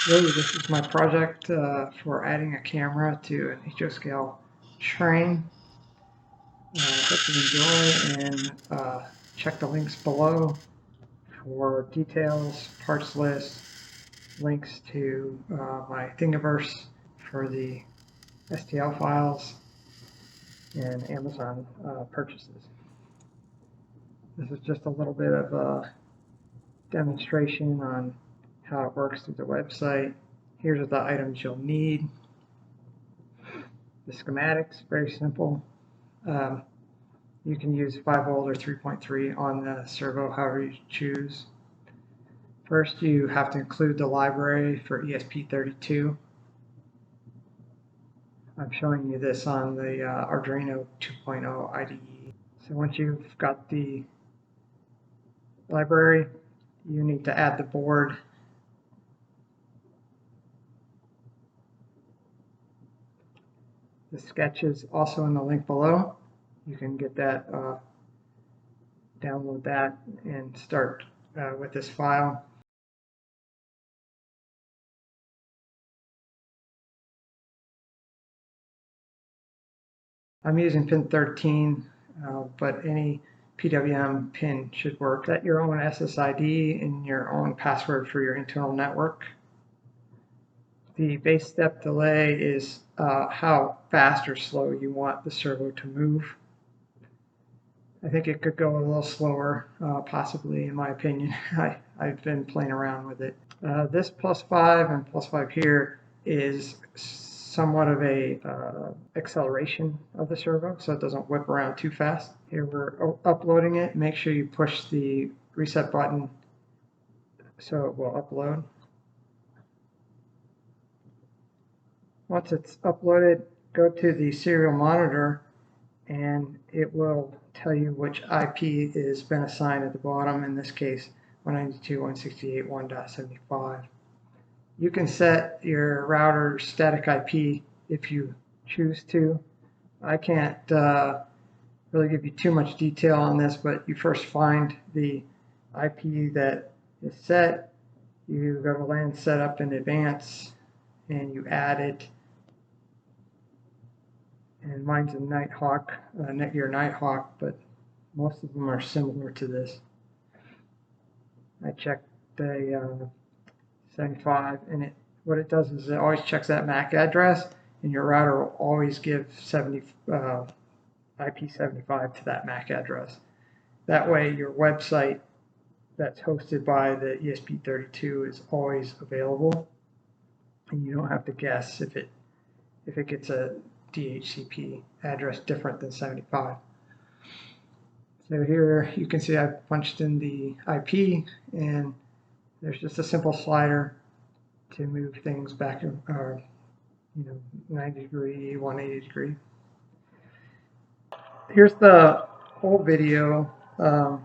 Hello, this is my project for adding a camera to an HO-scale train. Hope you enjoy and check the links below for details, parts list, links to my Thingiverse for the STL files, and Amazon purchases. This is just a little bit of a demonstration on how it works through the website. Here's the items you'll need. The schematics, very simple. You can use 5-volt or 3.3 on the servo, however you choose. First, you have to include the library for ESP32. I'm showing you this on the Arduino 2.0 IDE. So once you've got the library, you need to add the board. The sketch is also in the link below. You can get that, download that, and start with this file. I'm using pin 13, but any PWM pin should work. Set your own SSID and your own password for your internal network. The base step delay is how fast or slow you want the servo to move. I think it could go a little slower, possibly, in my opinion. I've been playing around with it. This +5 and +5 here is somewhat of a acceleration of the servo, so it doesn't whip around too fast. Here we're uploading it. Make sure you push the reset button so it will upload. Once it's uploaded, go to the serial monitor and it will tell you which IP has been assigned at the bottom, in this case 192.168.1.75. You can set your router static IP if you choose to. I can't really give you too much detail on this, but you first find the IP that is set. You go to LAN setup in advance and you add it. And mine's a Nighthawk, Netgear Nighthawk, but most of them are similar to this. I checked the 75, and what it does is it always checks that MAC address, and your router will always give IP75 to that MAC address. That way your website that's hosted by the ESP32 is always available, and you don't have to guess if it gets a DHCP address different than 75. So here you can see I've punched in the IP, and there's just a simple slider to move things back, 90 degree, 180 degree. Here's the whole video. And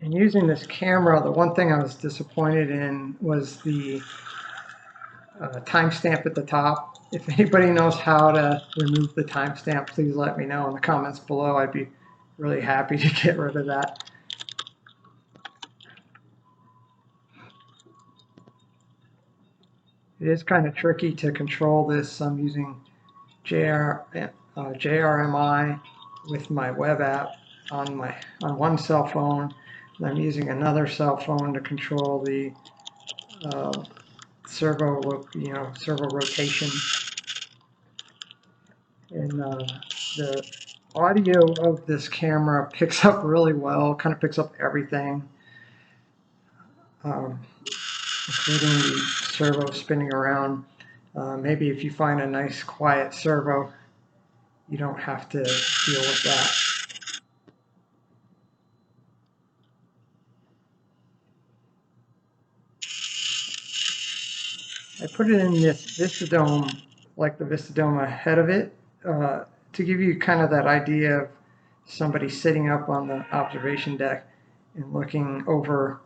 using this camera, the one thing I was disappointed in was the timestamp at the top. If anybody knows how to remove the timestamp, please let me know in the comments below. I'd be really happy to get rid of that. It is kind of tricky to control this. I'm using JRMI with my web app on one cell phone, and I'm using another cell phone to control the servo rotation. And the audio of this camera picks up really well, kind of picks up everything, including the servo spinning around. Maybe if you find a nice quiet servo, you don't have to deal with that. I put it in this VistaDome, like the VistaDome ahead of it, to give you kind of that idea of somebody sitting up on the observation deck and looking over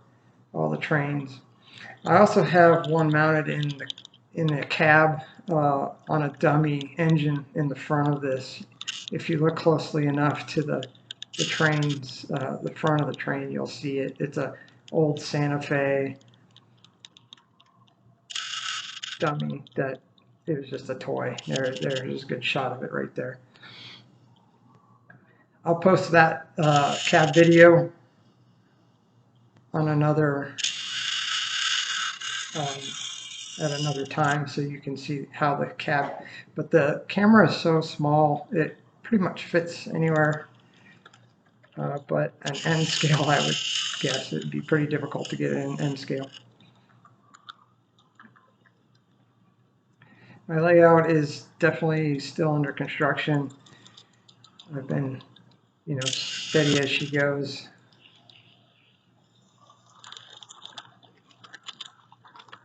all the trains. I also have one mounted in the cab on a dummy engine in the front of this. If you look closely enough to the trains, the front of the train, you'll see it. It's an old Santa Fe dummy that it was just a toy. There's a good shot of it right there. I'll post that cab video on another at another time so you can see how the cab, but the camera is so small it pretty much fits anywhere, but an N scale I would guess it'd be pretty difficult to get in N scale. My layout is definitely still under construction. I've been, steady as she goes.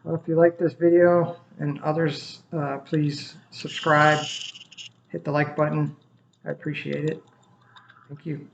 Well, if you like this video and others, please subscribe, hit the like button. I appreciate it. Thank you.